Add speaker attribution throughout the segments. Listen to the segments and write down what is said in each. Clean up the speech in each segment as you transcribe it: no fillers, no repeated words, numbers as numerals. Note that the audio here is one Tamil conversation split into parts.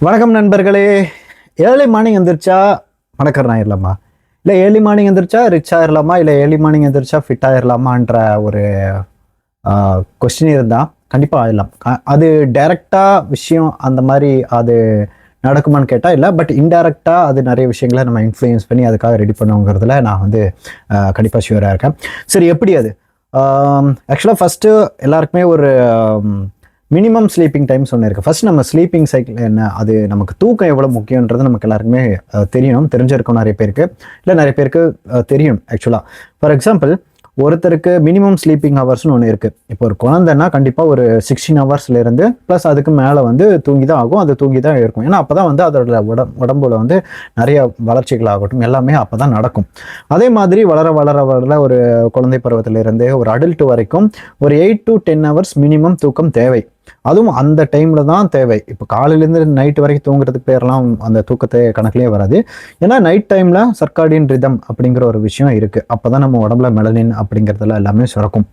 Speaker 1: வணக்கம் நண்பர்களே. ஏர்லி மார்னிங் எந்திரிச்சா பணக்காரன் ஆயிடலாமா, இல்லை ஏர்லி மார்னிங் எந்திரிச்சா ரிச் ஆயிடலாமா, இல்லை ஏர்லி மார்னிங் எந்திரிச்சா ஃபிட் ஆயிடலாமான்ற ஒரு கொஸ்டின் இருந்தால் கண்டிப்பாக ஆயிடலாம். அது டைரக்டாக விஷயம் அந்த மாதிரி அது நடக்குமான்னு கேட்டால் இல்லை. பட் இன்டைரக்டாக அது நிறைய விஷயங்களை நம்ம இன்ஃப்ளூயன்ஸ் பண்ணி அதுக்காக ரெடி பண்ணுங்கிறதுல நான் வந்து கண்டிப்பாக ஷியூராக இருக்கேன். சரி, எப்படி அது? ஆக்சுவலாக ஃபஸ்ட்டு எல்லாருக்குமே ஒரு மினிமம் ஸ்லீப்பிங் டைம்ஸ் ஒன்று இருக்குது. ஃபர்ஸ்ட் நம்ம ஸ்லீப்பிங் சைக்கிள் என்ன, அது நமக்கு தூக்கம் எவ்வளோ முக்கியன்றது நமக்கு எல்லாருக்குமே தெரிஞ்சிருக்கும். நிறைய பேருக்கு இல்லை, நிறைய பேருக்கு தெரியும் ஆக்சுவலாக. ஃபார் எக்ஸாம்பிள், ஒருத்தருக்கு மினிமம் ஸ்லீப்பிங் ஹவர்ஸ்னு ஒன்று இருக்குது. இப்போ ஒரு குழந்தைன்னா கண்டிப்பாக ஒரு 16 ஹவர்ஸ்லேருந்து ப்ளஸ் அதுக்கு மேலே வந்து தூங்கி தான் ஆகும். அது தூங்கி தான் இருக்கும். ஏன்னா அப்போ தான் வந்து அதோட உடம்புல வந்து நிறைய வளர்ச்சிகள் ஆகட்டும் எல்லாமே அப்போ தான் நடக்கும். அதே மாதிரி வளர வளர வளர ஒரு குழந்தை பருவத்திலிருந்து ஒரு அடல்ட் வரைக்கும் ஒரு 8 to 10 ஹவர்ஸ் மினிமம் தூக்கம் தேவை. அதுவும் அந்த டைமில் தான் தேவை. இப்போ காலையிலேருந்து நைட்டு வரைக்கும் தூங்குறதுக்கு பேரெல்லாம் அந்த தூக்கத்தை கணக்கிலே வராது. ஏன்னா நைட் டைமில் சர்க்காடியன் ரிதம் அப்படிங்கிற ஒரு விஷயம் இருக்குது. அப்போ தான் நம்ம உடம்புல மெலனின் அப்படிங்கிறதுல எல்லாமே சுரக்கும்.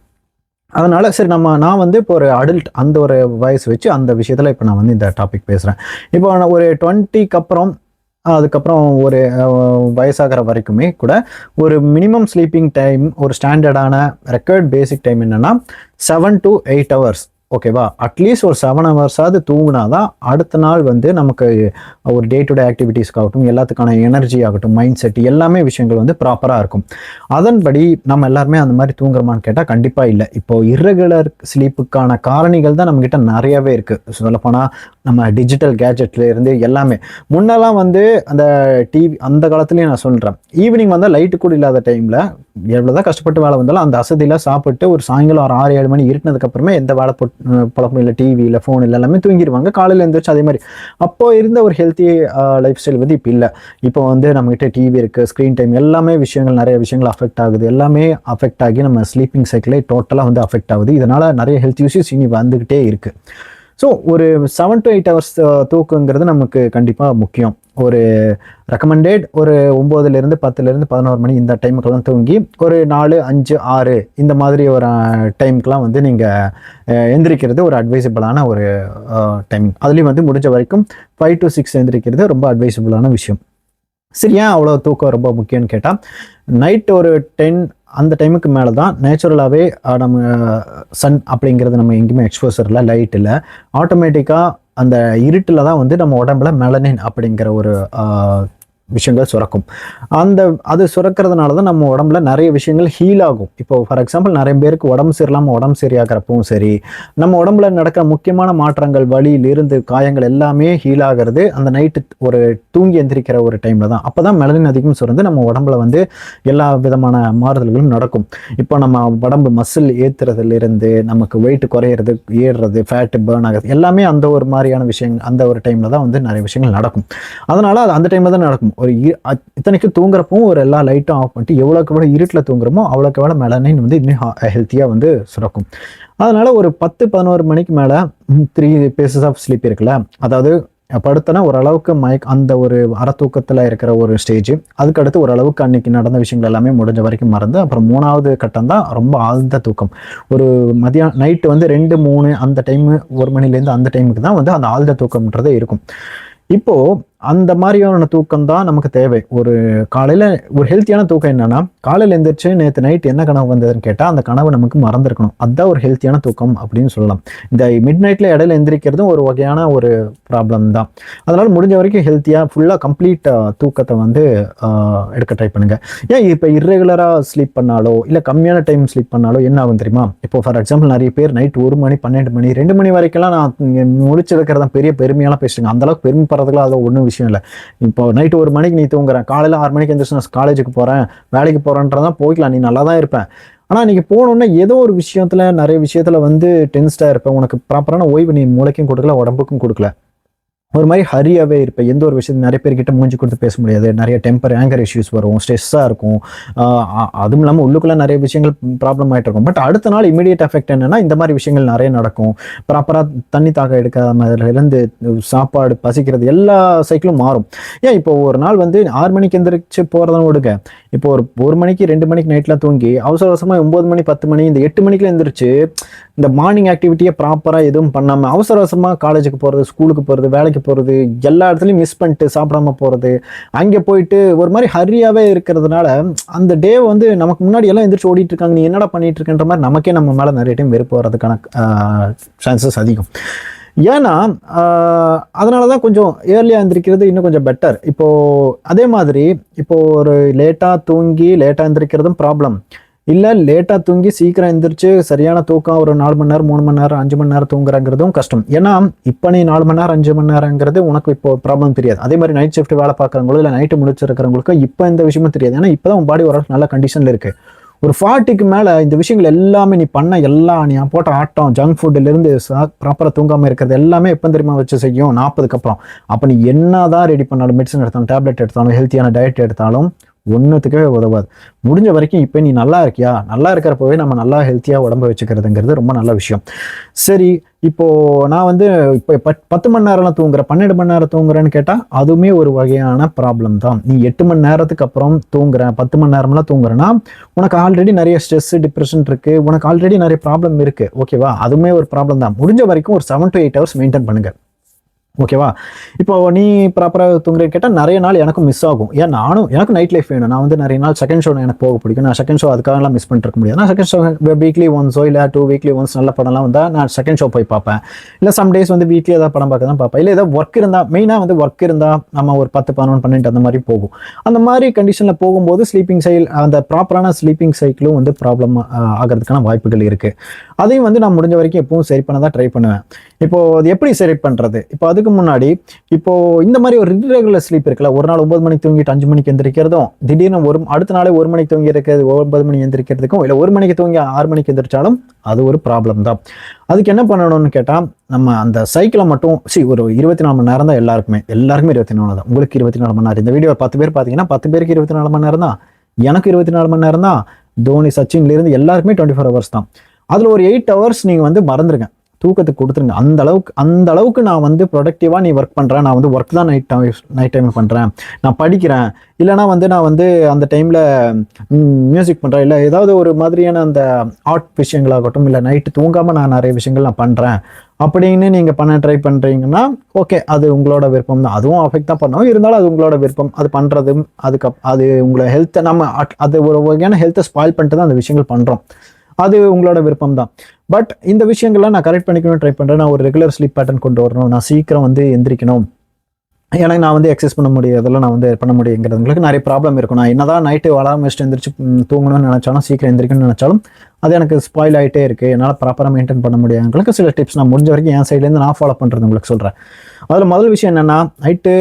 Speaker 1: அதனால சரி, நான் வந்து இப்போ ஒரு அடல்ட் அந்த ஒரு வயசு வச்சு அந்த விஷயத்தில் இப்போ நான் வந்து இந்த டாபிக் பேசுகிறேன். இப்போ நான் ஒரு 20க்கு அப்புறம் அதுக்கப்புறம் ஒரு வயசாகிற வரைக்குமே கூட ஒரு மினிமம் ஸ்லீப்பிங் டைம், ஒரு ஸ்டாண்டர்டான ரெக்கார்ட் பேசிக் டைம் என்னென்னா 7 to 8 ஹவர்ஸ். ஓகேவா? அட்லீஸ்ட் ஒரு 7 ஹவர்ஸாவது தூங்கினா தான் அடுத்த நாள் வந்து நமக்கு ஒரு டே டு டே ஆக்டிவிட்டீஸ்க்காகட்டும் எல்லாத்துக்கான எனர்ஜி ஆகட்டும் மைண்ட் செட் எல்லாமே விஷயங்கள் வந்து ப்ராப்பராக இருக்கும். அதன்படி நம்ம எல்லாருமே அந்த மாதிரி தூங்குறோமான்னு கேட்டால் கண்டிப்பாக இல்லை. இப்போ இர்ரெகுலர் ஸ்லீப்புக்கான காரணிகள் தான் நம்மக்கிட்ட நிறையவே இருக்குது. சொல்லப்போனால் நம்ம டிஜிட்டல் கேஜெட்ல இருந்து எல்லாமே. முன்னெல்லாம் வந்து அந்த டிவி அந்த காலத்துலேயும் நான் சொல்கிறேன், ஈவினிங் வந்தால் லைட்டு கூட இல்லாத டைமில் எவ்வளோதான் கஷ்டப்பட்டு வேலை வந்தாலும் அந்த அசதியில் சாப்பிட்டு ஒரு சாயங்காலம் ஒரு 6-7 மணி இருட்டினதுக்கு அப்புறமே எந்த வேலை பழக்கம் இல்லை, டிவி இல்லை, ஃபோன் இல்லை, எல்லாமே தூங்கிடுவாங்க. காலையில் எழுந்திரிச்சு அதே மாதிரி. அப்போ இருந்த ஒரு ஹெல்த்தி லைஃப் ஸ்டைல் வந்து இப்போ இல்லை. இப்போ வந்து நம்மகிட்ட டிவி இருக்குது, ஸ்க்ரீன் டைம் எல்லாமே விஷயங்கள் நிறைய விஷயங்கள் அஃபெக்ட் ஆகுது. எல்லாமே அஃபெக்ட் ஆகி நம்ம ஸ்லீப்பிங் சைக்கிளே டோட்டலாக வந்து அஃபெக்ட் ஆகுது. இதனால் நிறைய ஹெல்த் இஷ்யூஸ் இனி வந்துக்கிட்டே இருக்குது. ஸோ ஒரு 7 to 8 ஹவர்ஸ் தூக்குங்கிறது நமக்கு கண்டிப்பாக முக்கியம். ஒரு ரெக்கமெண்டட் ஒரு 9லேருந்து 10லேருந்து 11 மணி இந்த டைமுக்கெல்லாம் தூங்கி ஒரு 4, 5, 6 இந்த மாதிரி ஒரு டைமுக்கெலாம் வந்து நீங்கள் எந்திரிக்கிறது ஒரு அட்வைசபிளான ஒரு டைமிங். அதுலேயும் வந்து முடிஞ்ச வரைக்கும் 5 to 6 எந்திரிக்கிறது ரொம்ப அட்வைசபிளான விஷயம். சரி, ஏன் அவ்வளோ தூக்கம் ரொம்ப முக்கியம்னு கேட்டால், நைட்டு ஒரு 10 அந்த டைமுக்கு மேலே தான் நேச்சுரலாகவே நம்ம சன் அப்படிங்கிறது நம்ம எங்கேயுமே எக்ஸ்போசரில் லைட் இல்லை, ஆட்டோமேட்டிக்காக அந்த இருட்டில் தான் வந்து நம்ம உடம்புல மெலனின் அப்படிங்கிற ஒரு விஷயங்கள் சுரக்கும். அது சுரக்கிறதுனால தான் நம்ம உடம்புல நிறைய விஷயங்கள் ஹீல் ஆகும். இப்போ ஃபார் எக்ஸாம்பிள், நிறைய பேருக்கு உடம்பு சரியில்லாமல் உடம்பு சரியாகிறப்பவும் சரி, நம்ம உடம்புல நடக்கிற முக்கியமான மாற்றங்கள், வலியிலிருந்து காயங்கள் எல்லாமே ஹீல் ஆகிறது அந்த நைட்டு ஒரு தூங்கி எந்திரிக்கிற ஒரு டைமில் தான். அப்போ தான் மெலனின் அதிகம் சுரந்து நம்ம உடம்புல வந்து எல்லா விதமான மாறுதல்களும் நடக்கும். இப்போ நம்ம உடம்பு மசில் ஏற்றுறதுலேருந்து நமக்கு வெயிட் குறையிறது, ஏறுறது, ஃபேட்டு பேர்ன் ஆகிறது எல்லாமே அந்த ஒரு மாதிரியான விஷயங்கள் அந்த ஒரு டைமில் தான் வந்து நிறைய விஷயங்கள் நடக்கும். அதனால் அது அந்த டைமில் தான் நடக்கும். ஒரு இத்தனைக்கு தூங்குறப்பவும் ஒரு எல்லா லைட்டும் ஆஃப் பண்ணிட்டு எவ்வளோக்கு எவ்வளோ இருட்டில் தூங்குறோமோ அவ்வளோக்கு எவ்வளோ மெலனின் வந்து இன்னும் ஹெல்த்தியாக வந்து சுரக்கும். அதனால ஒரு 10-11 மணிக்கு மேலே 3 phases ஆஃப் ஸ்லீப் இருக்குல்ல, அதாவது படுத்தனா ஓரளவுக்கு அந்த ஒரு அறத்தூக்கத்தில் இருக்கிற ஒரு ஸ்டேஜ், அதுக்கடுத்து ஓரளவுக்கு அன்னைக்கு நடந்த விஷயங்கள் எல்லாமே முடிஞ்ச வரைக்கும் மறந்து அப்புறம் 3வது கட்டம் தான் ரொம்ப ஆழ்ந்த தூக்கம். ஒரு மதியானம் நைட்டு வந்து 2, 3 அந்த டைமு 1 மணிலேருந்து அந்த டைமுக்கு தான் வந்து அந்த ஆழ்ந்த தூக்கம்ன்றதே இருக்கும். இப்போது அந்த மாதிரியான தூக்கம் தான் நமக்கு தேவை. ஒரு காலையில் ஒரு ஹெல்த்தியான தூக்கம் என்னன்னா, காலையில் எழுந்திரிச்சு நேற்று நைட் என்ன கனவு வந்ததுன்னு கேட்டால் அந்த கனவு நமக்கு மறந்துருக்கணும். அதுதான் ஒரு ஹெல்த்தியான தூக்கம் அப்படின்னு சொல்லலாம். இந்த மிட் நைட்டில் இடையில எந்திரிக்கிறதும் ஒரு வகையான ஒரு ப்ராப்ளம் தான். அதனால் முடிஞ்ச வரைக்கும் ஹெல்த்தியாக ஃபுல்லாக கம்ப்ளீட் தூக்கத்தை வந்து எடுக்க ட்ரை பண்ணுங்க. ஏன் இப்போ இர்ரெகுலராக ஸ்லீப் பண்ணாலோ இல்லை கம்மியான டைம் ஸ்லீப் பண்ணாலோ என்ன ஆகும் தெரியுமா? இப்போ ஃபார் எக்ஸாம்பிள், நிறைய பேர் நைட் 1 மணி, 12 மணி, 2 மணி வரைக்கும்லாம் நான் முடிச்சிருக்கிறதா பெரிய பெருமையெல்லாம் பேசுறேங்க. அந்தளவுக்கு பெருமைப்படுறதுக்குலாம் அது ஒன்றும் விஷயம் இல்லை. இப்போ நைட்டு 1 மணிக்கு நீ தூங்குறேன், காலையில் 6 மணிக்கு எந்திரிச்சு நான் காலேஜுக்கு போகிறேன், வேலைக்கு போகிறேன்றதான் போய்க்கலாம், நீ நல்லா தான் இருப்பேன். ஆனால் நீங்கள் போனோன்னே ஏதோ ஒரு விஷயத்தில் நிறைய விஷயத்தில் வந்து டென்ஸ்டாக இருப்பேன். உனக்கு ப்ராப்பரான ஓய்வு நீ மூளைக்கும் கொடுக்கல, உடம்புக்கும் கொடுக்கல. ஒரு மாதிரி ஹரியாகவே இருப்பேன். எந்த ஒரு விஷயத்தையும் நிறைய பேர்கிட்ட மூஞ்சி கொடுத்து பேச முடியாது. நிறைய ஆங்கர் இஷ்யூஸ் வரும், ஸ்ட்ரெஸ்ஸாக இருக்கும். அதுவும் இல்லாமல் உள்ளுக்குள்ளே நிறைய விஷயங்கள் ப்ராப்ளம் ஆகிட்டு இருக்கும். பட் அடுத்த நாள் இமீடியட் எஃபெக்ட் என்னென்னா, இந்த மாதிரி விஷயங்கள் நிறைய நடக்கும். ப்ராப்பராக தண்ணி தாக எடுக்காம இருந்து சாப்பாடு பசிக்கிறது எல்லா சைக்கிளும் மாறும். ஏன் இப்போ ஒரு நாள் வந்து 6 மணிக்கு எந்திரிச்சு போகிறதுன்னு விடுங்க, இப்போ ஒரு 1 மணிக்கு 2 மணிக்கு நைட்லாம் தூங்கி அவசர அவசரமாக 9 மணி 10 மணி இந்த 8 மணிக்குலாம் எந்திரிச்சு இந்த மார்னிங் ஆக்டிவிட்டியை ப்ராப்பராக எதுவும் பண்ணாமல் அவசர அவசரமாக காலேஜுக்கு போகிறது, ஸ்கூலுக்கு போகிறது, வேலைக்கு போகிறது, எல்லா இடத்துலையும் மிஸ் பண்ணிட்டு சாப்பிடாம போகிறது, அங்கே போயிட்டு ஒரு மாதிரி ஹரியாகவே இருக்கிறதுனால அந்த டே வந்து நமக்கு முன்னாடி எல்லாம் எந்திரிச்சு ஓடிட்டு இருக்காங்க, நீ என்னடா பண்ணிட்டு இருக்கன்ற மாதிரி நமக்கே நம்ம மேலே நிறைய டைம் வெறுப்பு வர்றதுக்கான சான்சஸ் அதிகம். ஏன்னா அதனால தான் கொஞ்சம் ஏர்லியாக எந்திரிக்கிறது இன்னும் கொஞ்சம் பெட்டர். இப்போது அதே மாதிரி இப்போது ஒரு லேட்டாக தூங்கி லேட்டாக எந்திரிக்கிறதும் ப்ராப்ளம் இல்லை, லேட்டாக தூங்கி சீக்கிரம் எந்திரிச்சு சரியான தூக்கம் ஒரு 4 மணி நேரம் 3 மணி நேரம் 5 மணி நேரம் தூங்குறங்கிறதும் கஷ்டம். ஏன்னா இப்போ நீ 4 மணி நேரம் 5 மணி நேரங்கிறது உனக்கு இப்போ ப்ராப்ளம் தெரியாது. அதே மாதிரி நைட் ஷிஃப்ட் வேலை பார்க்குறவங்களும் இல்லை நைட்டு முடிச்சிருக்கிறவங்களுக்கு இப்போ இந்த விஷயமும் தெரியாது. ஏன்னா இப்போ தான் உன் பாடி ஓரளவுக்கு நல்ல கண்டிஷனில் இருக்குது. ஒரு 40க்கு மேலே இந்த விஷயங்கள் எல்லாமே நீ பண்ண எல்லாம் நீ போட்ட ஆட்டம் ஜங்க் ஃபுட்டிலேருந்து ப்ராப்பராக தூங்காமல் இருக்கிறது எல்லாமே எப்போ தெரியுமா வச்சு செய்யும் 40க்கு அப்புறம். அப்போ நீ என்ன தான் ரெடி பண்ணாலும், மெடிசன் எடுத்தாலும், டேப்லெட் எடுத்தாலும், ஹெல்த்தியான டயட் எடுத்தாலும் ஒன்றுத்துக்கே உதவாது. முடிஞ்ச வரைக்கும் இப்போ நீ நல்லா இருக்கியா, நல்லா இருக்கிறப்பவே நம்ம நல்லா ஹெல்த்தியாக உடம்பு வச்சுக்கிறதுங்கிறது ரொம்ப நல்ல விஷயம். சரி, இப்போது நான் வந்து இப்போ 10 மணி நேரம்லாம் தூங்குறேன், 12 மணி நேரம் தூங்குறேன்னு கேட்டால் அதுவுமே ஒரு வகையான ப்ராப்ளம் தான். நீ 8 மணி நேரத்துக்கு அப்புறம் தூங்குறேன், 10 மணி நேரம்லாம் தூங்குறேன்னா உனக்கு ஆல்ரெடி நிறைய ஸ்ட்ரெஸ், டிப்ரெஷன் இருக்குது, உனக்கு ஆல்ரெடி நிறைய ப்ராப்ளம் இருக்குது. ஓகேவா, அதுவுமே ஒரு ப்ராப்ளம் தான். முடிஞ்ச வரைக்கும் ஒரு 7 to 8 hours மெயின்டைன் பண்ணுங்கள். ஓகேவா, இப்போ நீ ப்ராப்பராக தூங்குறேன்னு கேட்டால் நிறைய நாள் எனக்கும் மிஸ் ஆகும். ஏன் எனக்கு நைட் லைஃப் வேணும். நான் வந்து நிறைய நாள் செகண்ட் ஷோ எனக்கு போக பிடிக்கும். நான் செகண்ட் ஷோ அதுக்காகலாம் மிஸ் பண்ணிருக்க முடியாது. நான் செகண்ட் ஷோ வீக்லி ஒன்ஸோ இல்லை 2 வீக்லி ஒன்ஸ் நல்ல படம்லாம் வந்தால் நான் செகண்ட் ஷோ போய் பார்ப்பேன். இல்லை சம் டேஸ் வந்து வீக்லி ஏதாவது படம் பார்க்க தான் பார்ப்பேன். இல்லை ஏதாவது ஒர்க் இருந்தால், மெயினாக வந்து ஒர்க் இருந்தால் நம்ம ஒரு 10, 11, 12 அந்த மாதிரி போகும். அந்த மாதிரி கண்டிஷனில் போகும்போது ஸ்லீப்பிங் சைக்கிள், அந்த ப்ராப்பரான ஸ்லீப்பிங் சைக்கிளும் வந்து ப்ராப்ளம் ஆகிறதுக்கான வாய்ப்புகள் இருக்குது. அதையும் வந்து நான் முடிஞ்ச வரைக்கும் எப்பவும் சரி பண்ண தான் ட்ரை பண்ணுவேன். இப்போ அது எப்படி சரி பண்ணுறது? இப்போ அதுக்கு முன்னாடி இப்போ இந்த மாதிரி ஒரு இர்ரெகுலர் ஸ்லீப் இருக்குல்ல, ஒரு நாள் 9 மணிக்கு தூங்கிட்டு 5 மணிக்கு எந்திரிக்கிறதும், திடீர்னு அடுத்த நாளே 1 மணிக்கு தூங்கி இருக்கிறது 9 மணி எந்திரிக்கிறதுக்கும், இல்லை 1 மணிக்கு தூங்கி 6 மணிக்கு எந்திரிச்சாலும் அது ஒரு ப்ராப்ளம் தான். அதுக்கு என்ன பண்ணணும்னு கேட்டால், நம்ம அந்த சைக்கிளை மட்டும் ஒரு 24 மணி நேரம் தான் எல்லாருக்குமே 24 தான். உங்களுக்கு 24 மணி நேரம். இந்த வீடியோ 10 பேர் பார்த்தீங்கன்னா 10 பேருக்கு 24 மணி நேரம் தான். எனக்கு 24 மணி நேரம் தான். தோனி, சச்சின்லேருந்து எல்லாருக்குமே 24 hours தான். அதில் ஒரு 8 hours நீங்கள் வந்து மறந்துருங்க, தூக்கத்துக்கு கொடுத்துருங்க. அந்த அளவுக்கு நான் வந்து ப்ரொடக்டிவாக நீ ஒர்க் பண்ணுறேன், நான் வந்து ஒர்க் தான் நைட் டைம் பண்ணுறேன், நான் படிக்கிறேன், இல்லைனா வந்து நான் வந்து அந்த டைமில் மியூசிக் பண்ணுறேன், இல்லை ஏதாவது ஒரு மாதிரியான அந்த ஆர்ட் விஷயங்களாகட்டும், இல்லை நைட்டு தூங்காமல் நான் நிறைய விஷயங்கள் நான் பண்ணுறேன் அப்படின்னு நீங்கள் பண்ண ட்ரை பண்ணுறீங்கன்னா ஓகே, அது உங்களோட விருப்பம் தான். அதுவும் அஃபெக்ட் தான் பண்ணுவோம், இருந்தாலும் அது உங்களோட விருப்பம். அது பண்ணுறதும் அது உங்களை ஹெல்த்தை அது ஒரு வகையான ஹெல்த்தை ஸ்பாயில் பண்ணிட்டு தான் அந்த விஷயங்கள் பண்ணுறோம். அது உங்களோட விருப்பம் தான். பட் இந்த விஷயங்கள்லாம் நான் கரெக்ட் பண்ணிக்கணும்னு ட்ரை பண்ணுறேன். நான் ஒரு ரெகுலர் ஸ்லீப் பேட்டர்ன் கொண்டு வரணும், நான் சீக்கிரம் வந்து எந்திரிக்கணும், எனக்கு நான் வந்து எக்ஸசைஸ் பண்ண முடியும், அதெல்லாம் நான் வந்து பண்ண முடியுங்கிறதுங்களுக்கு நிறைய ப்ராப்ளம் இருக்கும். நான் என்னதான் நைட்டு அலாரம் வச்சுட்டு எந்திரிச்சு தூங்கணும்னு நினச்சாலும், சீக்கிரம் எந்திரிக்கணும்னு நினச்சாலும் அது எனக்கு ஸ்பாயில் ஆகிட்டே இருக்குது. என்னால் ப்ராப்பராக மெயின்டைன் பண்ண முடியாதுங்களுக்கு சில டிப்ஸ் நான் முடிஞ்ச வரைக்கும் என் சைட்லேருந்து நான் ஃபாலோ பண்ணுறது உங்களுக்கு சொல்கிறேன். அதில் முதல் விஷயம் என்னென்னா, நைட்டு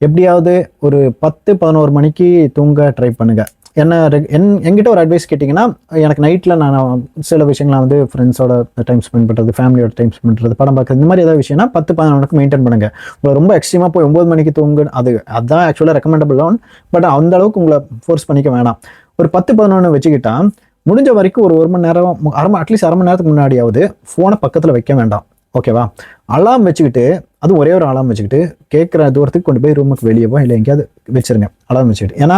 Speaker 1: எப்படியாவது ஒரு 10-11 மணிக்கு தூங்க ட்ரை பண்ணுங்கள். என்கிட்ட ஒரு அட்வைஸ் கேட்டிங்கன்னா, எனக்கு நைட்டில் நான் சில விஷயங்கள்லாம் வந்து ஃப்ரெண்ட்ஸோட டைம் ஸ்பெண்ட் பண்ணுறது, ஃபேமிலியோட டைம் ஸ்பெண்ட் பண்ணுறது, படம் பார்க்குறது, இந்த மாதிரி ஏதாவது விஷயம்னா 10-11 மெயின்டைன் பண்ணுங்கள். உங்களை ரொம்ப எக்ஸ்ட்ரீமாக போய் 9 மணிக்கு தூங்கு, அதுதான் ஆக்சுவலாக ரெக்கமெண்டபிள் ஆன். பட் அந்த அளவுக்கு உங்களை ஃபோர்ஸ் பண்ணிக்க வேணாம். ஒரு 10-11 வச்சுக்கிட்டா முடிஞ்ச வரைக்கும் ஒரு மணி நேரம், அட்லீஸ்ட் 1/2 மணி நேரத்துக்கு முன்னாடியாவது ஃபோனை பக்கத்தில் வைக்க வேண்டாம். ஓகேவா, அலாம் வச்சுக்கிட்டு, அதுவும் ஒரே ஒரு அலாம் வச்சுக்கிட்டு கேட்குற தூரத்துக்கு கொண்டு போய் ரூமுக்கு வெளியே இல்லை எங்கேயாவது வச்சுருங்க அலாம் வச்சுக்கிட்டு. ஏன்னா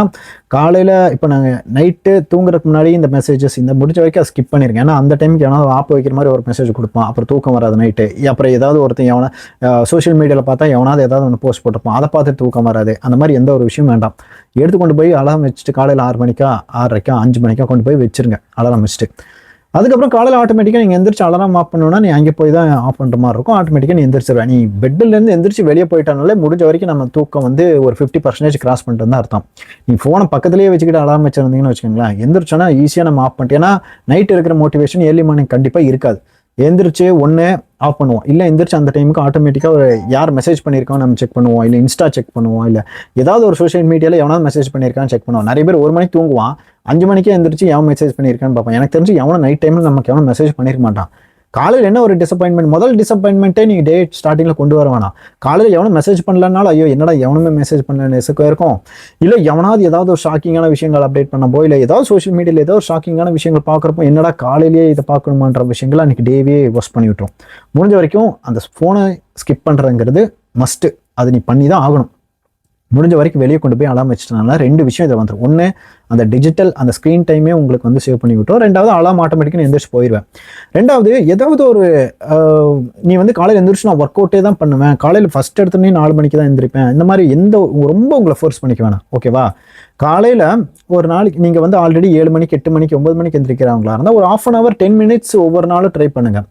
Speaker 1: காலையில் இப்போ நாங்கள் நைட்டு தூங்குறதுக்கு முன்னாடி இந்த மெசேஜஸ் இந்த முடிஞ்ச வரைக்கும் அதை ஸ்கிப் பண்ணிருங்க. ஏன்னா அந்த டைமுக்கு எவனாவது ஆப் வைக்கிற மாதிரி ஒரு மெசேஜ் கொடுப்பான், அப்புறம் தூக்கம் வராது நைட்டு. அப்புறம் ஏதாவது ஒருத்தன் எவனா சோஷியல் மீடியாவில் பார்த்தா எவனாவது ஏதாவது ஒன்று போஸ்ட் போட்டிருப்பான், அதை பார்த்து தூக்கம் வராது. அந்த மாதிரி எந்த ஒரு விஷயம் வேண்டாம். எடுத்துக்கொண்டு போய் அலாம் வச்சுட்டு காலையில் 6 மணிக்கா 6:30 5 மணிக்கா கொண்டு போய் வச்சுருங்க அலாரம் வச்சுட்டு. அதுக்கப்புறம் காலையில் ஆட்டோமேட்டிக்காக நீங்கள் எந்திரிச்சு அலாரம் ஆஃப் பண்ணணும்னா நீ அங்கே போய் தான் ஆஃப் பண்ணுற மாதிரி இருக்கும். ஆட்டோமேட்டிக்காக நீ எந்திரிச்சிருவேன். நீ பெட்டிலேருந்து எந்திரிச்சு வெளியே போயிட்டானாலே முடிஞ்ச வரைக்கும் நம்ம தூக்கம் வந்து ஒரு 50% கிராஸ் பண்ணிட்டு தான் அர்த்தம். நீ ஃபோனை பக்கத்துலேயே வச்சுக்கிட்டு அலாரம் வச்சுருந்தீங்கன்னு வச்சுக்கோங்களேன், எந்திரிச்சோன்னா ஈஸியாக நம்ம ஆஃப் பண்ணிட்டு. ஏன்னா நைட் இருக்கிற மோட்டிவேஷன் ஏர்லி மார்னிங் கண்டிப்பாக இருக்காது. எந்திரிச்சு ஒன்று ஆஃப் பண்ணுவோம், இல்லை எந்திரிச்சு அந்த டைமுக்கு ஆட்டோமேட்டிக்காக ஒரு யார் மெசேஜ் பண்ணியிருக்கோம் நம்ம செக் பண்ணுவோம், இல்லை இன்ஸ்டா செக் பண்ணுவோம், இல்லை ஏதாவது ஒரு சோஷியல் மீடியாவில் எவனாவது மெசேஜ் பண்ணியிருக்கான்னு செக் பண்ணுவோம். நிறைய பேர் 1 மணிக்கு தூங்குவான், 5 மணிக்கே எந்திரிச்சு எவன் மெசேஜ் பண்ணியிருக்கான்னு பார்ப்பேன். எனக்கு தெரிஞ்சு எவனும் நைட் டைமில் நமக்கு எவனும் மெசேஜ் பண்ணியிருக்க மாட்டான். காலையில் என்ன ஒரு டிசப்பாயின்மெண்ட், முதல் டிசப்பாயின்மெண்ட்டே நீங்கள் டே ஸ்டார்டிங்கில் கொண்டு வர வேணாம். காலையில் எவனும் மெசேஜ் பண்ணலனாலும் ஐயோ என்னடா எவனுமே மெசேஜ் பண்ணலன்னு இருக்கும். இல்லை எவனாவது ஏதாவது ஒரு ஷாக்கிங்கான விஷயங்கள் அப்டேட் பண்ணப்போ, இல்லை ஏதாவது சோஷியல் மீடியாவில் ஏதாவது ஒரு ஷாக்கிங்கான விஷயங்கள் பார்க்குறப்போ என்னடா காலையிலேயே இதை பார்க்கணுமான்ற விஷயங்களை அன்றைக்கி டேவே ஒர்க் பண்ணி விட்டுரும். முடிஞ்ச வரைக்கும் அந்த ஃபோனை ஸ்கிப் பண்ணுறதுங்கிறது மஸ்ட்டு, அது நீ பண்ணி தான் ஆகணும். முடிஞ்ச வரைக்கும் வெளியே கொண்டு போய் அலாம் வச்சுட்டனால 2 விஷயம் இதை வந்துடும். ஒன்று, அந்த டிஜிட்டல் அந்த ஸ்க்ரீன் டைமே உங்களுக்கு வந்து சேவ் பண்ணி விட்டோம். 2வது, அலாம் ஆட்டோமேட்டிக்காக எந்திரிச்சு போயிடுவேன். 2வது, ஏதாவது ஒரு நீ வந்து காலையில் எந்திரிச்சு நான் ஒர்க் அவுட்டே தான் பண்ணுவேன், காலையில் ஃபஸ்ட் எடுத்தோடனே 4 மணிக்கு தான் எந்திரிப்பேன், இந்த மாதிரி ரொம்ப உங்களை ஃபோர்ஸ் பண்ணிக்க வேணாம். ஓகேவா? காலையில் ஒரு நாளைக்கு நீங்கள் வந்து ஆல்ரெடி 7 மணிக்கு 8 மணிக்கு 9 மணிக்கு எந்திரிக்கிறவங்களா இருந்தால் ஒரு 1/2 hour 10 minutes ஒவ்வொரு நாளும் ட்ரை பண்ணுங்கள்.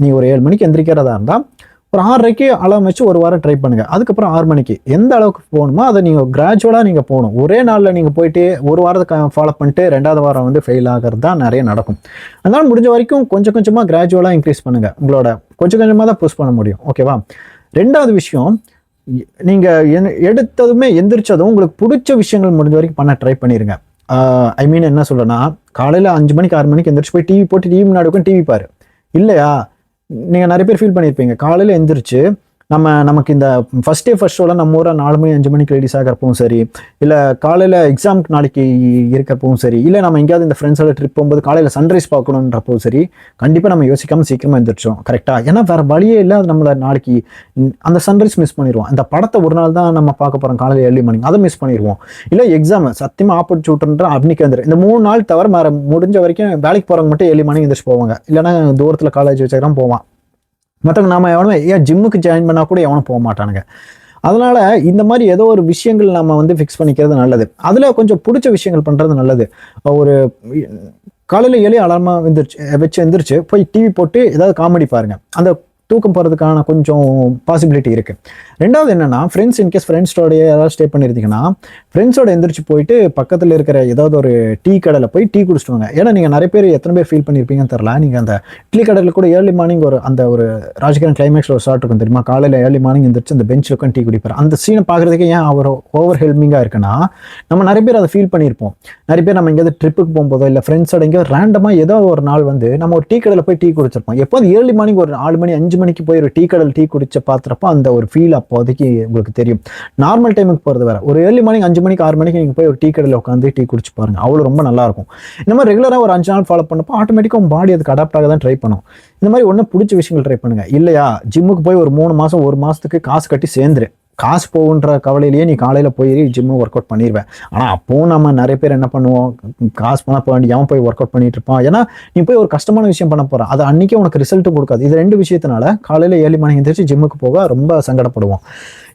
Speaker 1: நீ ஒரு 7 மணிக்கு எந்திரிக்கிறதா இருந்தால் ஒரு 6:30க்கு அலாம் வச்சு ஒரு வாரம் ட்ரை பண்ணுங்க. அதுக்கப்புறம் 6 மணிக்கு எந்த அளவுக்கு போகணுமோ அதை நீங்கள் கிராஜுவலாக நீங்கள் போகணும். ஒரே நாளில் நீங்கள் போயிட்டு ஒரு வாரத்தை ஃபாலோ பண்ணிட்டு 2வது வாரம் வந்து ஃபெயில் ஆகிறது தான் நிறைய நடக்கும். அதனால முடிஞ்ச வரைக்கும் கொஞ்சம் கொஞ்சமாக கிராஜுவலாக இன்க்ரீஸ் பண்ணுங்க. உங்களோட கொஞ்சம் கொஞ்சமாக தான் புஷ் பண்ண முடியும். ஓகேவா? 2வது விஷயம், நீங்கள் எடுத்ததுமே எந்திரிச்சதும் உங்களுக்கு பிடிச்ச விஷயங்கள் முடிஞ்ச வரைக்கும் பண்ண ட்ரை பண்ணிடுங்க. ஐ மீன் என்ன சொல்றேன்னா, காலையில் 5 மணிக்கு 6 மணிக்கு எந்திரிச்சு போய் டிவி போட்டு டிவி முன்னாடி உட்காந்து டிவி பாரு. இல்லையா, நீங்கள் நிறைய பேர் ஃபீல் பண்ணியிருப்பீங்க, காலையில் எந்திரிச்சு நமக்கு இந்த ஃபர்ஸ்ட் டே ஃபர்ஸ்ட் ஷோவில் நம்ம ஊரில் 4 மணி 5 மணிக்கு ரெடிஸ் ஆகிறப்பவும் சரி, இல்லை காலையில் எக்ஸாமுக்கு நாளைக்கு இருக்கிறப்பவும் சரி, இல்லை நம்ம எங்கேயாவது இந்த ஃப்ரெண்ட்ஸோட ட்ரிப் போகும்போது காலையில் சன்ரைஸ் பார்க்கணுன்றப்பவும் சரி, கண்டிப்பாக நம்ம யோசிக்காமல் சீக்கிரமாக எந்திரிச்சோம். கரெக்டாக? ஏன்னா வேறு வழியே இல்லை, அது நம்மளை நாளைக்கு அந்த சன்ரைஸ் மிஸ் பண்ணிடுவோம். இந்த படத்தை ஒரு நாள் தான் நம்ம பார்க்க போகிறோம் காலையில் ஏர்லி மார்னிங், அதை மிஸ் பண்ணிடுவோம். இல்லை எக்ஸாம் சத்தியமாக ஆப்பர்ச்சுனிட்டின்ற அன்னைக்கு வந்துடும். இந்த 3 நாள் தவிர முடிஞ்ச வரைக்கும் வேலைக்கு போகிறவங்க மட்டும் ஏர்லி மார்னிங் எந்திரிச்சு போவாங்க. இல்லைன்னா தூரத்தில் காலேஜ் வச்சுக்கிறோம் போவான். மற்றவங்க நம்ம எவனும் ஜிம்முக்கு ஜாயின் பண்ணால் கூட எவனும் போக மாட்டானுங்க. அதனால இந்த மாதிரி ஏதோ ஒரு விஷயங்கள் நம்ம வந்து ஃபிக்ஸ் பண்ணிக்கிறது நல்லது. அதில் கொஞ்சம் பிடிச்ச விஷயங்கள் பண்ணுறது நல்லது. ஒரு காலையில் 7 அலாரமாக எந்திரிச்சு போய் டிவி போட்டு ஏதாவது காமெடி பாருங்கள். அந்த தூக்கம் போகிறதுக்கான கொஞ்சம் பாசிபிலிட்டி இருக்குது. 2வது என்னென்னா, ஃப்ரெண்ட்ஸோட ஏதாவது ஸ்டே பண்ணியிருந்தீங்கன்னா ஃப்ரெண்ட்ஸோட எந்திரிச்சு போயிட்டு பக்கத்தில் இருக்கிற ஏதாவது ஒரு டீ கடையில் போய் டீ குடிச்சிட்டுவாங்க. ஏன்னா நீங்கள் நிறைய பேர் எத்தனை பேர் ஃபீல் பண்ணியிருப்பீங்கன்னு தெரில, நீங்கள் அந்த இட்லி கடையில் கூட ஏர்லி மார்னிங் ஒரு ராஜ்கிரண் கிளைமேக்ஸில் ஒரு ஷார்ட் இருக்கும் தெரியுமா, காலையில் ஏர்லி மார்னிங் எந்திரிச்சு அந்த பெஞ்சில் உட்காந்து டீ குடிப்பார். அந்த சீனை பார்க்குறதுக்கு ஏன் ஓவர் ஹெல்மிங்காக இருக்குன்னா, நம்ம நிறைய பேர் அதை ஃபீல் பண்ணியிருப்போம். நிறைய பேர் நம்ம எங்கேயாவது ட்ரிப்புக்கு போகும்போதோ இல்லை ஃப்ரெண்ட்ஸோட எங்கேயாவது ரேண்டமாக ஏதோ ஒரு நாள் வந்து நம்ம ஒரு டீ கடையில் போய் டீ குடிச்சிருப்போம். எப்போது ஏர்லி மார்னிங் ஒரு 4 மணி 5 மணிக்கு போய் ஒரு டீ கடையில் டீ குடிச்ச பார்த்துறப்போ அந்த ஒரு ஃபீல் அப்போதைக்கு உங்களுக்கு தெரியும். நார்மல் டைமுக்கு போகிறது வேற. ஒரு ஏர்லி மார்னிங் 5 மணிக்கு 6 மணிக்கு நீங்கள் போய் ஒரு டீ கடையில் உட்காந்து டீ குடிச்சு பாருங்க, அவ்வளோ ரொம்ப நல்லா இருக்கும். இந்த மாதிரி ரெகுலராக ஒரு 5 நாள் ஃபாலோ பண்ணப்போ ஆட்டோமேட்டிக்காக உங்கள் பாடி அதுக்கு அடாப்ட் ஆக தான் ட்ரை பண்ணும். இந்த மாதிரி ஒன்றும் பிடிச்ச விஷயங்கள் ட்ரை பண்ணுங்க. இல்லையா, ஜிம்முக்கு போய் ஒரு 3 மாதம் 1 மாதத்துக்கு காசு கட்டி சேர்ந்துரு. காசு போகுன்ற கவலையிலேயே நீ காலையில் போய் ஜிம்மு ஒர்க் அவுட் பண்ணிடுவேன். ஆனால் அப்போவும் நம்ம நிறைய பேர் என்ன பண்ணுவோம், காசு பண்ண போக வேண்டிய அவன் போய் ஒர்க் அவுட் பண்ணிட்டு இருப்பான். ஏன்னா நீ போய் ஒரு கஷ்டமான விஷயம் பண்ண போகிறான், அது அன்றைக்கே உனக்கு ரிசல்ட்டும் கொடுக்காது. இது 2 விஷயத்தினால காலையில் ஏர்லி மார்னிங் எந்திரிச்சு ஜிம்முக்கு போக ரொம்ப சங்கடப்படுவோம்.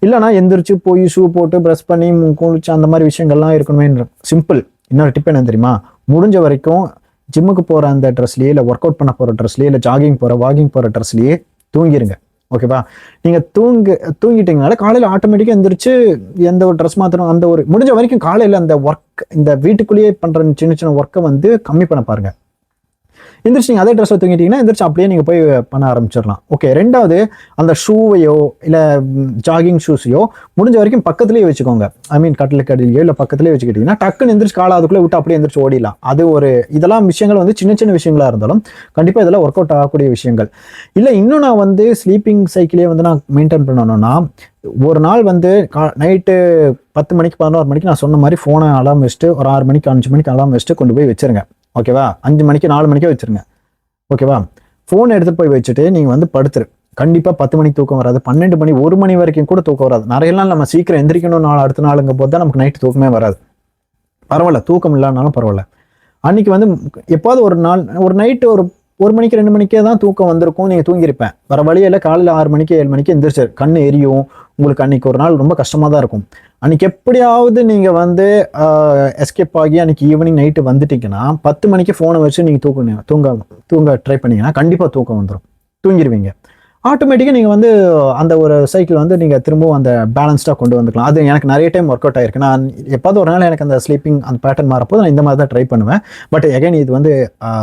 Speaker 1: இல்லைனா எந்திரிச்சு போய் ஷூ போட்டு ப்ரெஸ் பண்ணி குளிச்சு அந்த மாதிரி விஷயங்கள்லாம் இருக்கணுமே. சிம்பிள் இன்னொரு டிப் என்ன தெரியுமா, முடிஞ்ச வரைக்கும் ஜிம்முக்கு போகிற அந்த ட்ரெஸ்லேயே இல்லை ஒர்க் அவுட் பண்ண போகிற ட்ரெஸ்லேயே இல்லை வாக்கிங் போகிற ட்ரெஸ்லேயே தூங்கிடுங்க. ஓகேவா? நீங்கள் தூங்கிட்டீங்கனால காலையில் ஆட்டோமேட்டிக்காக எந்திரிச்சு எந்த ஒரு ட்ரெஸ் மாத்திரம் அந்த ஒரு முடிஞ்ச வரைக்கும் காலையில் அந்த ஒர்க் இந்த வீட்டுக்குள்ளேயே பண்ணுற சின்ன சின்ன ஒர்க்கை வந்து கம்மி பண்ண பாருங்கள். எந்திரிச்சு நீங்கள் அதே ட்ரெஸ்ஸை தூங்கிட்டீங்கன்னா எந்திரிச்சு அப்படியே நீங்கள் போய் பண்ண ஆரம்பிச்சிடலாம். ஓகே. 2வது, அந்த ஷூவையோ இல்லை ஜாகிங் ஷூஸையோ முடிஞ்ச வரைக்கும் பக்கத்துலேயே வச்சுக்கோங்க. ஐ மீன் கட்டிலையோ இல்லை பக்கத்துலேயே வச்சுக்கிட்டிங்கன்னா டக்குன்னு எந்திரிச்சு காலை அதுக்குள்ளே விட்டு அப்படியே எந்திரிச்சு ஓடிடலாம். அது ஒரு இதெல்லாம் விஷயங்கள் வந்து சின்ன சின்ன விஷயங்களாக இருந்தாலும் கண்டிப்பாக இதெல்லாம் ஒர்க் அவுட் ஆகக்கூடிய விஷயங்கள். இல்லை இன்னும் நான் வந்து ஸ்லீப்பிங் சைக்கிளே வந்து நான் மெயின்டைன் பண்ணணும்னா, ஒரு நாள் வந்து நைட்டு 10 மணிக்கு 11 மணிக்கு நான் சொன்ன மாதிரி ஃபோனை அலாம் வச்சுட்டு ஒரு 6 மணிக்கு 5 மணிக்கு அலாம் வச்சுட்டு கொண்டு போய் வச்சுருங்க. ஓகேவா? 5 மணிக்கு 4 மணிக்கே வச்சுருங்க. ஓகேவா? ஃபோன் எடுத்துகிட்டு போய் வச்சுட்டு நீங்கள் வந்து படுத்துரு. கண்டிப்பாக 10 மணிக்கு தூக்கம் வராது, 12 மணி 1 மணி வரைக்கும் கூட தூக்கம் வராது. நிறைய நாள் நம்ம சீக்கிரம் எந்திரிக்கணும் அடுத்த நாளுங்க போது தான் நமக்கு நைட்டு தூக்கமே வராது. பரவாயில்ல, தூக்கம் இல்லைனாலும் பரவாயில்ல. அன்றைக்கி வந்து எப்பாவது ஒரு நைட்டு ஒரு 1 மணிக்கு 2 மணிக்கே தான் தூக்கம் வந்திருக்கும், நீங்கள் தூங்கியிருப்பேன். வர வழியில் காலையில் 6 மணிக்கு 7 மணிக்கு எந்திரிச்சு கண் எரியும். உங்களுக்கு அன்றைக்கி ஒரு நாள் ரொம்ப கஷ்டமாக தான் இருக்கும். அன்றைக்கி எப்படியாவது நீங்கள் வந்து எஸ்கேப் ஆகி அன்றைக்கி ஈவினிங் நைட்டு வந்துட்டிங்கன்னா 10 மணிக்கு ஃபோனை வச்சு நீங்கள் தூங்க ட்ரை பண்ணிங்கன்னா கண்டிப்பாக தூக்கம் வந்துடும், தூங்கிடுவீங்க. ஆட்டோமேட்டிக்காக நீங்கள் வந்து அந்த ஒரு சைக்கிள் வந்து நீங்கள் திரும்பவும் அந்த பேலன்ஸ்டாக கொண்டு வந்துக்கலாம். அது எனக்கு நிறைய டைம் ஒர்க் அவுட் ஆயிருக்கு. நான் எப்பாவது ஒரு நாள் எனக்கு அந்த ஸ்லீப்பிங் அந்த பேட்டர்ன் மாறப்போது நான் இந்த மாதிரி தான் ட்ரை பண்ணுவேன். பட் எகைன் இது வந்து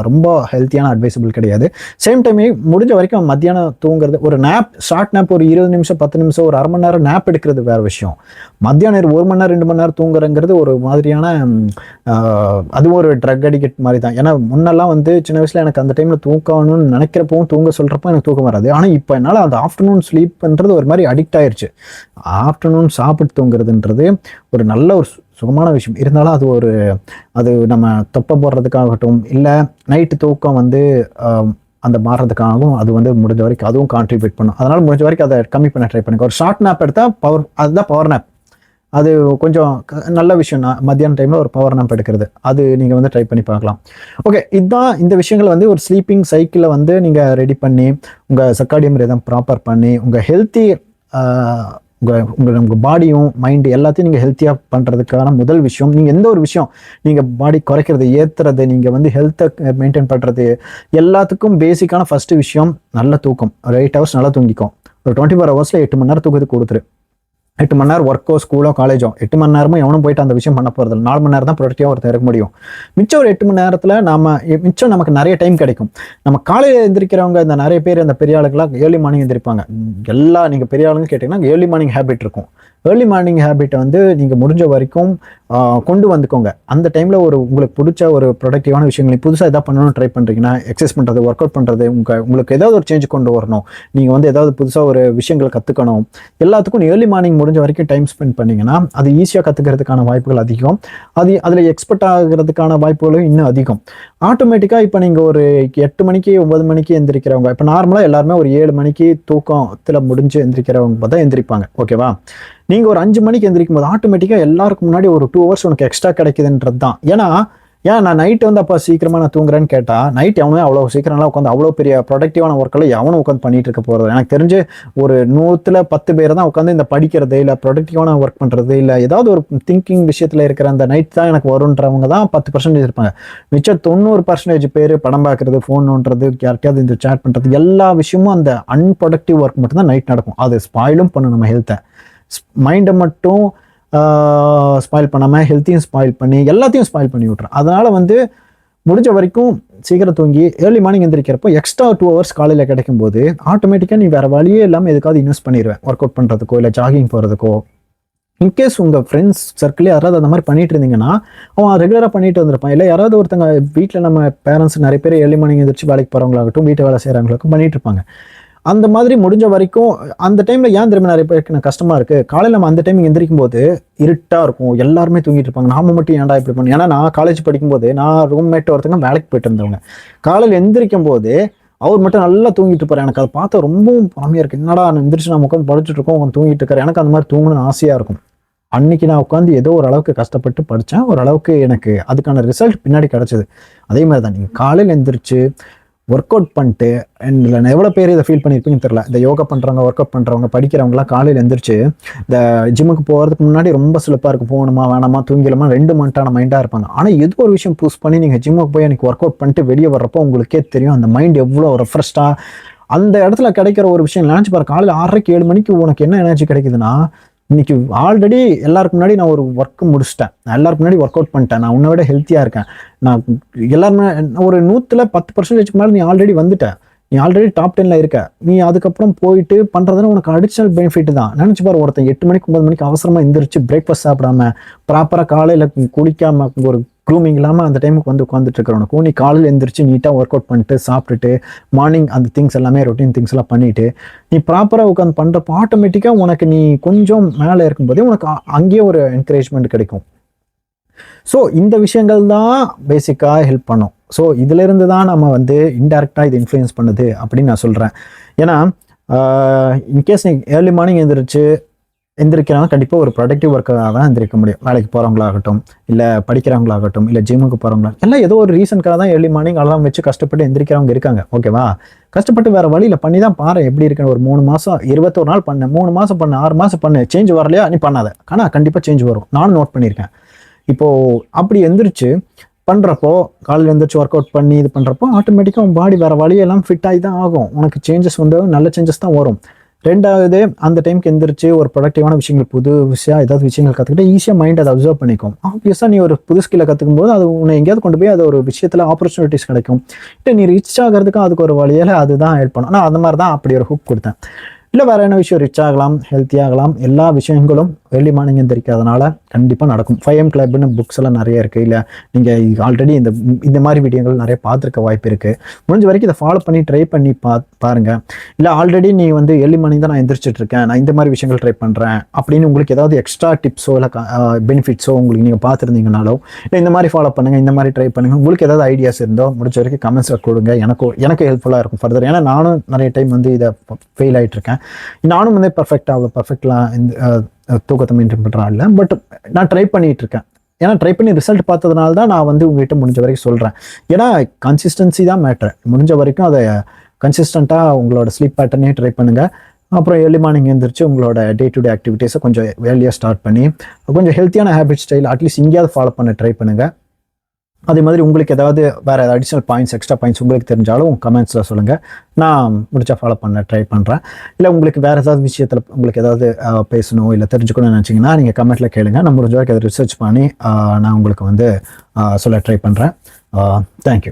Speaker 1: ரொம்ப ஹெல்த்தியான அட்வைசபிள் கிடையாது. சேம் டைம் முடிஞ்ச வரைக்கும் மத்தியானம் தூங்குறது, ஒரு ஷார்ட் நேப் ஒரு 20 நிமிஷம் 10 நிமிஷம் ஒரு அரை மணி நேரம் நேப் எடுக்கிறது வேறு விஷயம். மத்தியானம் 1 மணி நேரம் 2 மணி நேரம் தூங்குறங்கிறது ஒரு மாதிரியான அது ஒரு ட்ரக் அடிக்ட் மாதிரி தான். ஏன்னா முன்னெல்லாம் வந்து சின்ன வயசில் எனக்கு அந்த டைமில் தூக்கணும்னு நினைக்கிறப்பவும் தூங்க சொல்கிறப்போ எனக்கு தூக்கம் வராது. ஆனால் இப்போ என்னால் அந்த ஆஃப்டர்நூன் ஸ்லீப்ன்றது ஒரு மாதிரி அடிக்ட் ஆயிடுச்சு. ஆஃப்டர்நூன் சாப்பிட்டு தூங்குறதுன்றது ஒரு நல்ல ஒரு சுகமான விஷயம். இருந்தாலும் அது நம்ம தொப்பை போடுறதுக்காகட்டும் இல்லை நைட்டு தூக்கம் வந்து அந்த மாறுறதுக்காகவும் அது வந்து முடிஞ்ச வரைக்கும் அதுவும் கான்ட்ரிபியூட் பண்ணும். அதனால் முடிஞ்ச வரைக்கும் அதை கம்மி பண்ண ட்ரை பண்ணுங்க. ஒரு ஷார்ட் நேப் எடுத்தால் அதுதான் பவர் நேப். அது கொஞ்சம் நல்ல விஷயம் தான். மத்தியான டைமில் ஒரு பவர் நாப் எடுக்கிறது, அது நீங்கள் வந்து ட்ரை பண்ணி பார்க்கலாம். ஓகே, இதுதான் இந்த விஷயங்கள் வந்து ஒரு ஸ்லீப்பிங் சைக்கிளை வந்து நீங்கள் ரெடி பண்ணி உங்கள் சர்க்காடியம் ரிதம் ப்ராப்பர் பண்ணி உங்கள் ஹெல்த்தி உங்கள் பாடியும் மைண்டு எல்லாத்தையும் நீங்கள் ஹெல்த்தியாக பண்ணுறதுக்கான முதல் விஷயம். நீங்கள் எந்த ஒரு விஷயம் நீங்கள் பாடி குறைக்கிறது, ஏற்றுறது, நீங்கள் வந்து ஹெல்த்தை மெயின்டைன் பண்ணுறது எல்லாத்துக்கும் பேசிக்கான ஃபஸ்ட்டு விஷயம் நல்ல தூக்கம். ஒரு 8 hours நல்லா தூங்கிக்கும். ஒரு 24 hours 8 மணி நேரம் தூக்கத்துக்கு கொடுத்துரு. 8 மணி நேரம் ஒர்க்கோ ஸ்கூலோ காலேஜோ 8 மணி நேரமும் எவனும் போயிட்டு அந்த விஷயம் பண்ண போகிறது 4 மணி நேரம் தான் ப்ரொடக்டிவாக ஒருத்தர் இருக்க முடியும். மிச்சம் ஒரு 8 மணி நேரத்தில் மிச்சம் நமக்கு நிறைய டைம் கிடைக்கும். நம்ம காலையில் எந்திரிக்கிறவங்க இந்த நிறைய பேர் இந்த பெரிய ஆளுங்களாம் ஏர்லி மார்னிங் எந்திரிப்பாங்க. நீங்கள் பெரிய ஆளுங்க கேட்டிங்கன்னா ஏர்லி மார்னிங் ஹேபிட் இருக்கும். ஏர்லி மார்னிங் ஹேபிட்டை வந்து நீங்கள் முடிஞ்ச வரைக்கும் கொண்டு வந்துக்கோங்க. அந்த டைமில் உங்களுக்கு பிடிச்ச ஒரு ப்ரொடக்டிவான விஷயங்களை புதுசாக எதாவது பண்ணணும்னு ட்ரை பண்ணுறீங்கன்னா, எக்ஸசைஸ் பண்ணுறது, ஒர்க் அவுட் பண்ணுறது, உங்களுக்கு ஏதாவது ஒரு சேஞ்ச் கொண்டு வரணும், நீங்கள் வந்து ஏதாவது புதுசாக ஒரு விஷயங்களை கற்றுக்கணும், எல்லாத்துக்கும் ஏர்லி மார்னிங் முடிஞ்ச வரைக்கும் டைம் ஸ்பெண்ட் பண்ணிங்கன்னா அது ஈஸியாக கற்றுக்கிறதுக்கான வாய்ப்புகள் அதிகம். அதில் எக்ஸ்பர்ட் ஆகிறதுக்கான வாய்ப்புகளும் இன்னும் அதிகம். ஆட்டோமேட்டிக்காக இப்போ நீங்கள் ஒரு 8 மணிக்கு 9 மணிக்கு எந்திரிக்கிறவங்க, இப்போ நார்மலாக எல்லாருமே ஒரு 7 மணிக்கு தூக்கத்தில் முடிஞ்சு எந்திரிக்கிறவங்க தான் எந்திரிப்பாங்க. ஓகேவா? நீங்கள் ஒரு 5 மணிக்கு எந்திரிக்கும் போது ஆட்டோமேட்டிக்காக எல்லாருக்கும் முன்னாடி ஒரு 2 hours உனக்கு எக்ஸ்ட்ரா கிடைக்குதுன்றது தான். ஏன் நான் நைட்டு வந்து அப்போ சீக்கிரமாக நான் தூங்குறேன்னு கேட்டால், நைட் எவனுமே அவ்வளோ சீக்கிரம்லாம் உட்காந்து அவ்வளோ பெரிய ப்ரொடக்டிவான ஒர்க்கெல்லாம் எவனும் உட்காந்து பண்ணிட்டு இருக்க போகிறது. எனக்கு தெரிஞ்சு ஒரு 100ல் 10 பேர் தான் உட்காந்து இந்த படிக்கிறது, இல்லை ப்ரொடக்டிவான ஒர்க் பண்ணுறது, இல்லை ஏதாவது ஒரு திங்கிங் விஷயத்தில் இருக்கிற அந்த நைட் தான் எனக்கு வருன்றவங்க தான் 10% இருப்பாங்க. மிச்சம் 90% பேர் படம் பார்க்குறது, ஃபோன் நோண்டுறது, யார்கிட்டயாவது இந்த சேட் பண்ணுறது, எல்லா விஷயமும் அந்த அன்ப்ரொடக்டிவ் ஒர்க் மட்டும்தான் நைட் நடக்கும். அது ஸ்பாயிலும் பண்ணும் நம்ம ஹெல்த்தை. மைண்டை மட்டும் ஸ்பாயில் பண்ணாமல் ஹெல்த்தையும் ஸ்பாயில் பண்ணி எல்லாத்தையும் ஸ்பாயில் பண்ணி விட்றேன். அதனால் வந்து முடிஞ்ச வரைக்கும் சீக்கிரம் தூங்கி ஏர்லி மார்னிங் எந்திரிக்கிறப்போ எக்ஸ்ட்ரா 2 hours காலையில் கிடைக்கும் போது ஆட்டோமேட்டிக்காக நீ வேறு வழியே இல்லாமல் எதுக்காவது இன்வெஸ்ட் பண்ணிடுவேன். ஒர்க் அவுட் பண்ணுறதுக்கோ இல்லை ஜாகிங் போகிறதுக்கோ. இன்கேஸ் உங்கள் ஃப்ரெண்ட்ஸ் சர்க்கிளே யாராவது அந்த மாதிரி பண்ணிட்டு இருந்தீங்கன்னா அவன் ரெகுலராக பண்ணிட்டு வந்திருப்பான். இல்லை யாராவது ஒருத்தங்க வீட்டில் நம்ம பேரண்ட்ஸ் நிறைய பேர் ஏர்லி மார்னிங் எந்திரிச்சு வேலைக்கு போகிறவங்களாகட்டும், வீட்டு வேலை செய்கிறவங்களுக்கும் பண்ணிட்டு இருப்பாங்க. அந்த மாதிரி முடிஞ்ச வரைக்கும் அந்த டைமில் ஏன் திரும்ப நிறைய பேருக்கு எனக்கு கஷ்டமாக இருக்குது, காலையில் நம்ம அந்த டைம் எந்திரிக்கும் போது இருட்டாக இருக்கும், எல்லாருமே தூங்கிட்டு இருப்பாங்க, நாம மட்டும் ஏன்டா இப்படி பண்ணி. ஏன்னா நான் காலேஜ் படிக்கும்போது நான் ரூம்மேட் ஒருத்தங்க வேலைக்கு போயிட்டு இருந்தவங்க, காலையில் எந்திரிக்கும் போது அவர் மட்டும் நல்லா தூங்கிட்டு இருப்பார். எனக்கு அதை பார்த்தா ரொம்பவும் பொறாமையாக இருக்குது. என்னடா நான் எந்திரிச்சு நம்ம உட்காந்து படிச்சுட்டு இருக்கோம், அவங்க தூங்கிட்டு இருக்காரு. எனக்கு அந்த மாதிரி தூங்கணும்னு ஆசையாக இருக்கும். அன்னைக்கு நான் உட்காந்து ஏதோ ஓரளவுக்கு கஷ்டப்பட்டு படித்தேன், ஓரளவுக்கு எனக்கு அதுக்கான ரிசல்ட் பின்னாடி கிடச்சிது. அதே மாதிரி தான் நீங்கள் காலையில் எந்திரிச்சு ஒர்க் அவுட் பண்ணிட்டு, இல்லை நான் எவ்வளோ பேர் இதை ஃபீல் பண்ணியிருப்பீங்கன்னு தெரியல, இந்த யோகா பண்ணுறவங்க, ஒர்க் அவுட் பண்ணுறவங்க, படிக்கிறவங்களாம் காலையில் எழுந்திரிச்சு இந்த ஜிம்முக்கு போகிறதுக்கு முன்னாடி ரொம்ப சிலப்பாக இருக்கும், போகணுமா வேணாமா தூங்கிடலாமா 2 மந்த்தான மைண்டாக இருப்பாங்க. ஆனால் எது ஒரு விஷயம் புஷ் பண்ணி நீங்கள் ஜிம்முக்கு போய் எனக்கு ஒர்க் அவுட் பண்ணிட்டு வெளியே வர்றப்போ உங்களுக்கே தெரியும் அந்த மைண்ட் எவ்வளோ ரெஃப்ரெஷ்டாக அந்த இடத்துல கிடைக்கிற ஒரு விஷயம். நினச்சி பாரு, காலையில் 6:30 7 மணிக்கு உனக்கு என்ன எனர்ஜி கிடைக்குதுன்னா, இன்னைக்கு ஆல்ரெடி எல்லாருக்கும் முன்னாடி நான் ஒரு ஒர்க்கு முடிச்சிட்டேன், நான் எல்லாருக்கும் முன்னாடி ஒர்க் அவுட் பண்ணிட்டேன், நான் உன்னை விட ஹெல்த்தியாக இருக்கேன், நான் எல்லாருமே ஒரு 100ல் 10% மேலே நீ ஆல்ரெடி வந்துட்டேன், நீ ஆல்ரெடி டாப் 10ல் இருக்க, நீ அதுக்கப்புறம் போயிட்டு பண்ணுறதுனா உனக்கு அடிஷனல் பெனிஃபிட் தான். நினச்சி பாரு, ஒருத்தன் 8 மணிக்கு 9 மணிக்கு அவசரமாக எந்திரிச்சு பிரேக்ஃபாஸ்ட் சாப்பிடாம ப்ராப்பராக காலையில் குளிக்காமல் ஒரு க்ரூமிங் இல்லாமல் அந்த டைமுக்கு வந்து உட்காந்துட்டு இருக்கிறவனுக்கும் நீ காலையில் எழுந்திரிச்சு நீட்டாக ஒர்க் அவுட் பண்ணிட்டு சாப்பிட்டுட்டு மார்னிங் அந்த திங்ஸ் எல்லாமே ரொட்டீன் திங்ஸ் எல்லாம் பண்ணிவிட்டு நீ ப்ராப்பராக உட்காந்து பண்ணுறப்போ ஆட்டோமேட்டிக்காக உனக்கு நீ கொஞ்சம் மேலே இருக்கும்போதே உனக்கு அங்கேயே ஒரு என்கரேஜ்மெண்ட் கிடைக்கும். ஸோ இந்த விஷயங்கள் தான் பேசிக்காக ஹெல்ப் பண்ணும். ஸோ இதிலிருந்து தான் நம்ம வந்து இன்டெரக்டாக இது இன்ஃப்ளூயன்ஸ் பண்ணுது அப்படின்னு நான் சொல்கிறேன். ஏன்னா இன்கேஸ் நீ ஏர்லி மார்னிங் எந்திரிக்கிறாங்க கண்டிப்பாக ஒரு ப்ரொடக்டிவ் ஒர்க்காக தான் எந்திரிக்க முடியும். வேலைக்கு போகிறவங்களாகட்டும், இல்லை படிக்கிறவங்களாகட்டும், இல்லை ஜிம்முக்கு போகிறவங்களா, எல்லாம் ஏதோ ஒரு ரீசனுக்காக தான் ஏர்லி மார்னிங் அலாம் வச்சு கஷ்டப்பட்டு எந்திரிக்கிறவங்க இருக்காங்க. ஓகேவா? கஷ்டப்பட்டு வேறு வழியில் பண்ணி தான் பாரு எப்படி இருக்குன்னு. ஒரு 3 மாதம் 21 நாள் பண்ணு, 3 மாதம் பண்ணு, 6 மாதம் பண்ணு, சேஞ்ச் வரலையா நீ பண்ணாத. ஆனால் கண்டிப்பாக சேஞ்ச் வரும், நானும் நோட் பண்ணியிருக்கேன். இப்போது அப்படி எந்திரிச்சு பண்ணுறப்போ, காலையில் எந்திரிச்சு ஒர்க் அவுட் பண்ணி இது பண்ணுறப்போ ஆட்டோமேட்டிக்காக உன் பாடி வேறு வழியெல்லாம் ஃபிட் ஆகி தான் ஆகும். உனக்கு சேஞ்சஸ் வந்து நல்ல சேஞ்சஸ் தான் வரும். ரெண்டாவது, அந்த டைமுக்கு எந்திரிச்சு ஒரு ப்ரொடக்டிவான விஷயங்கள் புதுசாக ஏதாவது விஷயங்கள் கற்றுக்கிட்டு ஈஸியாக மைண்ட் அதை அப்சர்வ் பண்ணிக்கும். ஆப்வியஸாக நீ ஒரு புது ஸ்கில்லை கற்றுக்கும் போது அது உன்னை எங்கேயாவது கொண்டு போய் அது ஒரு விஷயத்தில் ஆப்பர்ச்சுனிட்டிஸ் கிடைக்கும். இல்லை நீ ரிச் ஆகிறதுக்கு அதுக்கு ஒரு வழியில் அதுதான் ஹெல்ப் பண்ணும். ஆனால் அந்த மாதிரி தான் அப்படி ஒரு ஹூக் கொடுத்தேன். இல்லை வேறு என்ன விஷயம், ரிச் ஆகலாம், ஹெல்த்தி ஆகலாம், எல்லா விஷயங்களும் ஏர்லி மார்னிங் எந்திரிக்கிறதுனால கண்டிப்பாக நடக்கும். 5am கிளப்னு புக்ஸ் எல்லாம் நிறைய இருக்குது. இல்லை நீங்கள் ஆல்ரெடி இந்த மாதிரி வீடியோங்கள் நிறைய பார்த்துருக்க வாய்ப்பு இருக்குது. முடிஞ்ச வரைக்கும் இதை ஃபாலோ பண்ணி ட்ரை பண்ணி பாருங்கள். இல்லை ஆல்ரெடி நீ வந்து ஏர்லி மார்னிங் தான் நான் எந்திரிச்சிட்டு இருக்கேன், நான் இந்த மாதிரி விஷயங்கள் ட்ரை பண்ணுறேன் அப்படின்னு உங்களுக்கு ஏதாவது எக்ஸ்ட்ரா டிப்ஸோ இல்லை பெனிஃபிட்ஸோ உங்களுக்கு நீங்கள் பார்த்துருந்தீங்கனாலோ, இல்லை இந்த மாதிரி ஃபாலோ பண்ணுங்கள், இந்த மாதிரி ட்ரை பண்ணுங்கள், உங்களுக்கு ஏதாவது ஐடியாஸ் இருந்தோ முடிஞ்ச வரைக்கும் கமெண்ட்ஸில் கொடுங்க. எனக்கு ஹெல்ப்ஃபுல்லாக இருக்கும் ஃபர்தர். ஏன்னா நானும் நிறைய டைம் வந்து இதை ஃபெயில் ஆகிட்டு இருக்கேன். இருக்கேன். நானும் வந்து அவ்வளோ பர்ஃபெக்ட்லாம் இந்த தூக்கத்தை மெயின்டைன் பண்ணுறான் இல்லை. பட் நான் ட்ரை பண்ணிட்டு இருக்கேன். ஏன்னா ட்ரை பண்ணி ரிசல்ட் பார்த்ததுனால தான் நான் வந்து உங்ககிட்ட முடிஞ்ச வரைக்கும் சொல்கிறேன். ஏன்னா கன்சிஸ்டன்சி தான் மேட்ரு. முடிஞ்ச வரைக்கும் அதை கன்சிஸ்டண்ட்டாக உங்களோட ஸ்லீப் பேட்டர்னே ட்ரை பண்ணுங்கள். அப்புறம் ஏர்லி மார்னிங் எழுந்திரிச்சு உங்களோட டே டு டே ஆக்டிவிட்டீஸை கொஞ்சம் வேலையாக ஸ்டார்ட் பண்ணி கொஞ்சம் ஹெல்த்தியான ஹேபிட் ஸ்டைல் அட்லீஸ்ட் இங்கேயாவது ஃபாலோ பண்ண ட்ரை பண்ணுங்கள். அதே மாதிரி உங்களுக்கு ஏதாவது வேறு அடிஷ்னல் பாயிண்ட்ஸ், எக்ஸ்ட்ரா பாயிண்ட்ஸ் உங்களுக்கு தெரிஞ்சாலும் கமெண்ட்ஸில் சொல்லுங்கள். நான் முடிச்சா ஃபாலோ பண்ண ட்ரை பண்ணுறேன். இல்லை உங்களுக்கு வேறு ஏதாவது விஷயத்தில் உங்களுக்கு ஏதாவது பேசணும் இல்லை தெரிஞ்சுக்கணும்னு நினச்சிங்கன்னா நீங்கள் கமெண்ட்டில் கேளுங்க. நான் முடிஞ்ச வரைக்கும் அதை ரிசர்ச் பண்ணி நான் உங்களுக்கு வந்து சொல்ல ட்ரை பண்ணுறேன். தேங்க்யூ.